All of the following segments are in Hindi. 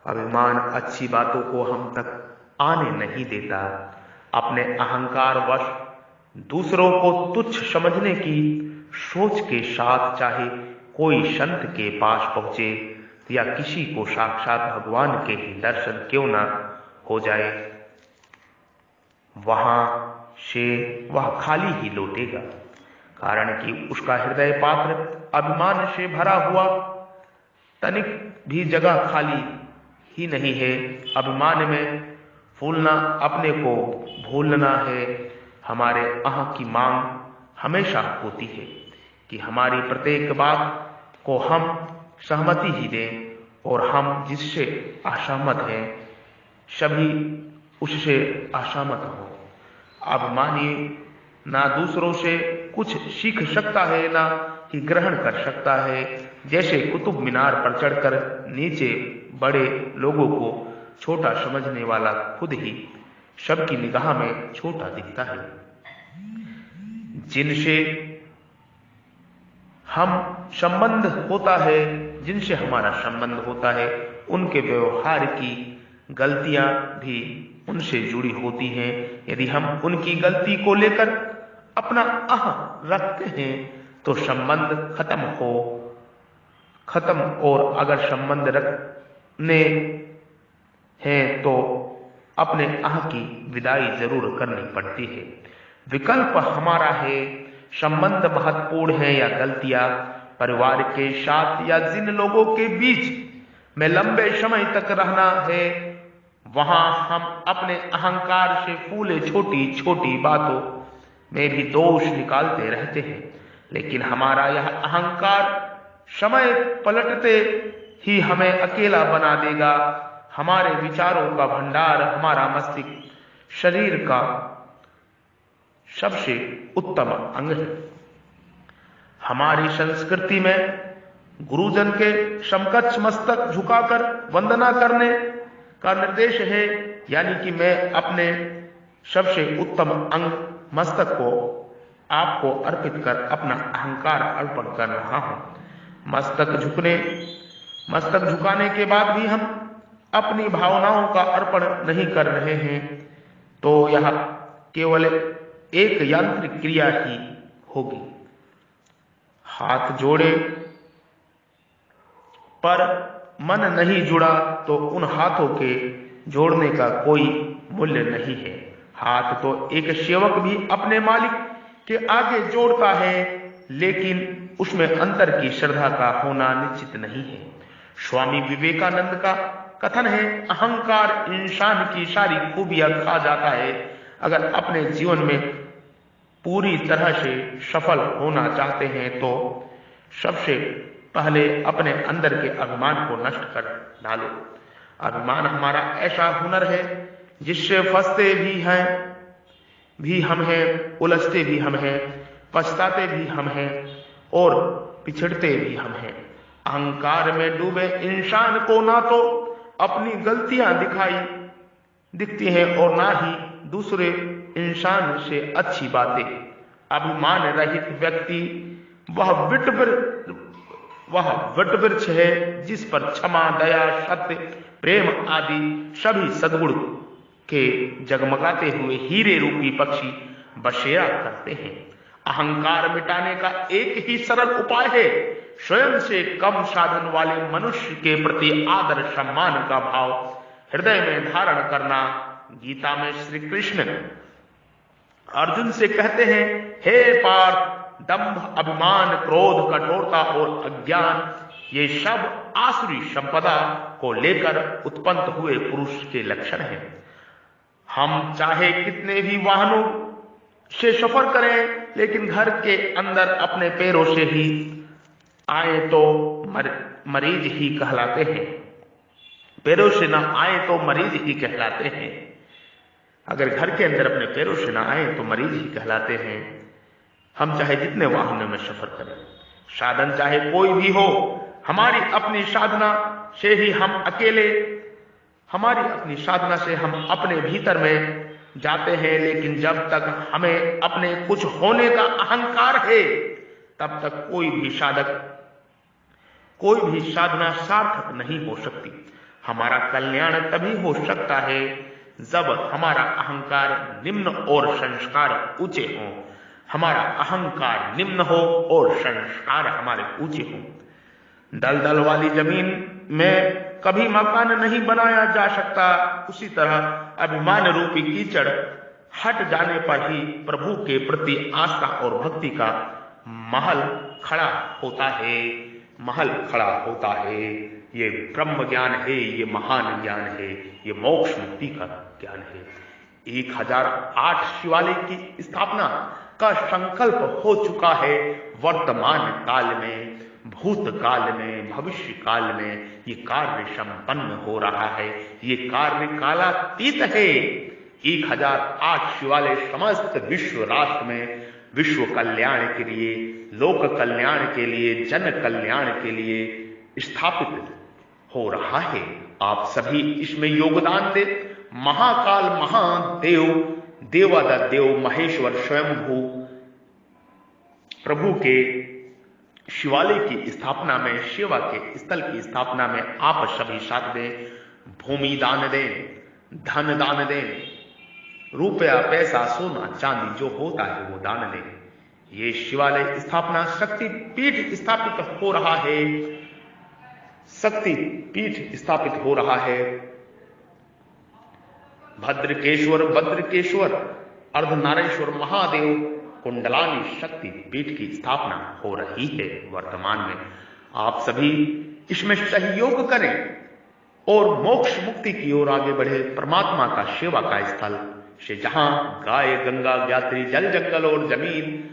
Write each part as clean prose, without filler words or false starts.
अभिमान अच्छी बातों को हम तक आने नहीं देता। अपने अहंकार वश दूसरों को तुच्छ समझने की सोच के साथ चाहे कोई संत के पास पहुंचे या किसी को साक्षात भगवान के ही दर्शन क्यों ना हो जाए, वहां से वह खाली ही लौटेगा। कारण कि उसका हृदय पात्र अभिमान से भरा हुआ, तनिक भी जगह खाली ही नहीं है। अभिमान में फूलना अपने को भूलना है। हमारे अह की मांग हमेशा होती है कि हमारी प्रत्येक बात को हम सहमति ही दें और हम जिससे असहमत हैं सभी उससे असहमत हो। अभिमानी ना दूसरों से कुछ सीख सकता है ना ही ग्रहण कर सकता है। जैसे कुतुब मीनार पर चढ़कर नीचे बड़े लोगों को छोटा समझने वाला खुद ही सबकी निगाह में छोटा दिखता है। जिनसे हम संबंध होता है, जिनसे हमारा संबंध होता है, उनके व्यवहार की गलतियां भी उनसे जुड़ी होती हैं। यदि हम उनकी गलती को लेकर अपना अह रखते हैं तो संबंध खत्म और अगर संबंध रखने हैं तो अपने अह की विदाई जरूर करनी पड़ती है। विकल्प हमारा है, संबंध महत्वपूर्ण है या गलतियां। परिवार के साथ या जिन लोगों के बीच में लंबे समय तक रहना है, वहां हम अपने अहंकार से फूले छोटी छोटी बातों में भी दोष निकालते रहते हैं। लेकिन हमारा यह अहंकार समय पलटते ही हमें अकेला बना देगा। हमारे विचारों का भंडार हमारा मस्तिष्क शरीर का सबसे उत्तम अंग है। हमारी संस्कृति में गुरुजन के समकक्ष मस्तक झुकाकर वंदना करने का निर्देश है, यानी कि मैं अपने सबसे उत्तम अंग मस्तक को आपको अर्पित कर अपना अहंकार अर्पण कर रहा हूं। मस्तक झुकाने के बाद भी हम अपनी भावनाओं का अर्पण नहीं कर रहे हैं तो यह केवल एक यांत्रिक क्रिया ही होगी। हाथ जोड़े पर मन नहीं जुड़ा तो उन हाथों के जोड़ने का कोई मूल्य नहीं है। हाथ तो एक सेवक भी अपने मालिक के आगे जोड़ता है, लेकिन उसमें अंतर की श्रद्धा का होना निश्चित नहीं है। स्वामी विवेकानंद का कथन है, अहंकार इंसान की सारी खूबियां खा जाता है। अगर अपने जीवन में पूरी तरह से सफल होना चाहते हैं तो सबसे पहले अपने अंदर के अभिमान को नष्ट कर डालो। अभिमान हमारा ऐसा हुनर है जिससे फंसते भी हम हैं, उलझते भी हम हैं, पछताते भी हम हैं और पिछड़ते भी हम हैं। अहंकार में डूबे इंसान को ना तो अपनी गलतियां दिखती हैं और ना ही दूसरे इंसान से अच्छी बातें। अभिमान रहित व्यक्ति वह वटवृक्ष है जिस पर क्षमा, दया, सत्य, प्रेम आदि सभी सद्गुण के जगमगाते हुए हीरे रूपी पक्षी बसेरा करते हैं। अहंकार मिटाने का एक ही सरल उपाय है, स्वयं से कम साधन वाले मनुष्य के प्रति आदर सम्मान का भाव हृदय में धारण करना। गीता में श्री कृष्ण अर्जुन से कहते हैं, हे पार्थ, दंभ, अभिमान, क्रोध, कठोरता और अज्ञान ये सब आसुरी संपदा को लेकर उत्पन्न हुए पुरुष के लक्षण हैं। हम चाहे कितने भी वाहनों से सफर करें, लेकिन घर के अंदर अपने पैरों से ही आए तो मरीज ही कहलाते हैं। पैरों से ना आए तो मरीज ही कहलाते हैं। अगर घर के अंदर अपने पैरों से ना आए तो मरीज ही कहलाते हैं। हम चाहे जितने वाहनों में सफर करें, साधन चाहे कोई भी हो, हमारी अपनी साधना से ही हम अपने भीतर में जाते हैं। लेकिन जब तक हमें अपने कुछ होने का अहंकार है, तब तक कोई भी साधना सार्थक नहीं हो सकती। हमारा कल्याण तभी हो सकता है जब हमारा अहंकार निम्न और संस्कार ऊंचे हों। हमारा अहंकार निम्न हो और संस्कार हमारे ऊंचे हों। दलदल वाली जमीन में कभी मकान नहीं बनाया जा सकता। उसी तरह अभिमान रूपी कीचड़ हट जाने पर ही प्रभु के प्रति आस्था और भक्ति का महल खड़ा होता है। महल खड़ा होता है। ये ब्रह्म ज्ञान है, ये महान ज्ञान है, ये मोक्ष मुक्ति का ज्ञान है। 1008 शिवालय की स्थापना का संकल्प हो चुका है। वर्तमान काल में, भूतकाल में, भविष्य काल में ये कार्य संपन्न हो रहा है। ये कार्य कालातीत है। 1008 शिवालय समस्त विश्व राष्ट्र में विश्व कल्याण के लिए, लोक कल्याण के लिए, जन कल्याण के लिए स्थापित हो रहा है। आप सभी इसमें योगदान दें। महाकाल महादेव, देवाधिदेव महेश्वर स्वयंभू प्रभु के शिवालय की स्थापना में, सेवा के स्थल की स्थापना में आप सभी साथ दें। भूमि दान दें, धन दान दें, रुपया पैसा सोना चांदी जो होता है वो दान दें। ये शिवालय स्थापना शक्ति पीठ स्थापित हो रहा है। शक्ति पीठ स्थापित हो रहा है। भद्रकेश्वर, बद्रकेश्वर, अर्धनारेश्वर महादेव कुंडलानी शक्ति पीठ की स्थापना हो रही है वर्तमान में। आप सभी इसमें सहयोग करें और मोक्ष मुक्ति की ओर आगे बढ़े। परमात्मा का सेवा का स्थल से जहां गाय, गंगा, ज्ञात्री, जल, जंगल और जमीन,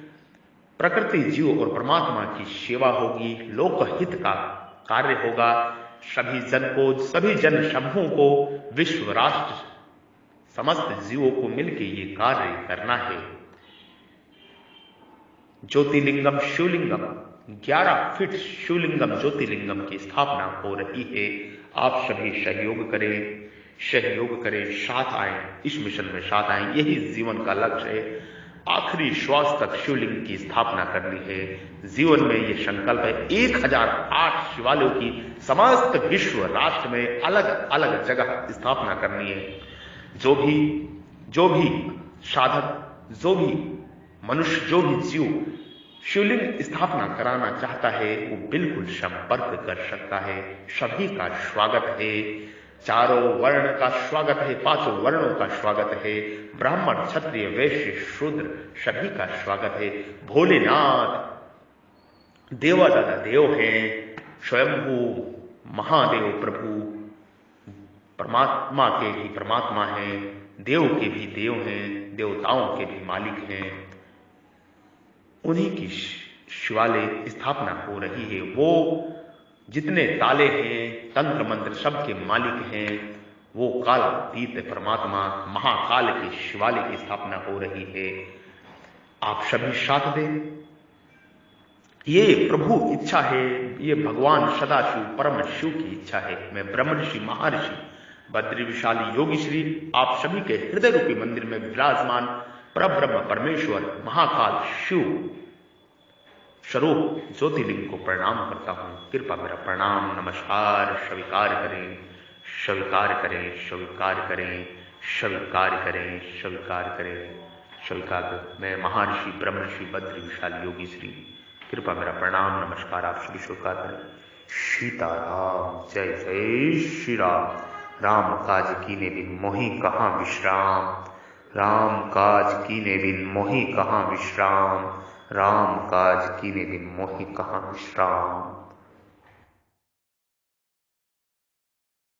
प्रकृति, जीव और परमात्मा की सेवा होगी, लोकहित का कार्य होगा। सभी जन को, सभी जन समूह को, विश्व राष्ट्र समस्त जीवों को मिलकर ये कार्य करना है। ज्योतिर्लिंगम शिवलिंगम 11 फीट शिवलिंगम ज्योतिर्लिंगम की स्थापना हो रही है। आप सभी सहयोग करें, सहयोग करें, साथ आए, इस मिशन में साथ आए। यही जीवन का लक्ष्य है। आखिरी श्वास तक शिवलिंग की स्थापना करनी है। जीवन में ये संकल्प है। 1008 शिवालयों की समस्त विश्व राष्ट्र में अलग अलग जगह स्थापना करनी है। जो भी साधक, जो भी मनुष्य, जो भी जीव शिवलिंग स्थापना कराना चाहता है वो बिल्कुल संपर्क कर सकता है। सभी का स्वागत है। चारों वर्ण का स्वागत है, 5 वर्णों का स्वागत है। ब्राह्मण, क्षत्रिय, वैश्य, शूद्र सभी का स्वागत है। भोलेनाथ देवाधिदेव हैं, स्वयंभू महादेव प्रभु परमात्मा के ही परमात्मा हैं, देव के भी देव हैं, देवताओं के भी मालिक हैं। उन्हीं की शिवालय स्थापना हो रही है। वो जितने ताले हैं, तंत्र मंत्र सबके मालिक हैं, वो कालातीत परमात्मा महाकाल के शिवालय की स्थापना हो रही है। आप सभी साथ दें। ये प्रभु इच्छा है, ये भगवान सदाशिव परम शिव की इच्छा है। मैं ब्रह्मर्षि महर्षि बद्री विशाली योगी श्री आप सभी के हृदय रूपी मंदिर में विराजमान परब्रह्म परमेश्वर महाकाल शिव स्वरूप ज्योतिर्लिंग को प्रणाम करता हूं। कृपा मेरा प्रणाम, नमस्कार स्वीकार करें, स्वीकार करें, स्वीकार करें, स्वीकार करें, स्वीकार करें, स्वीकार करें। मैं महर्षि ब्रह्मर्षि बद्री विशाली योगी श्री, कृपा मेरा प्रणाम, नमस्कार आप सभी स्वीकार करें। सीताराम, जय जय श्री राम। राम काज कीने बिन मोहि कहाँ विश्राम, राम काज कीने बिन मोहि कहाँ विश्राम, राम काज कीने बिन मोहि कहाँ विश्राम।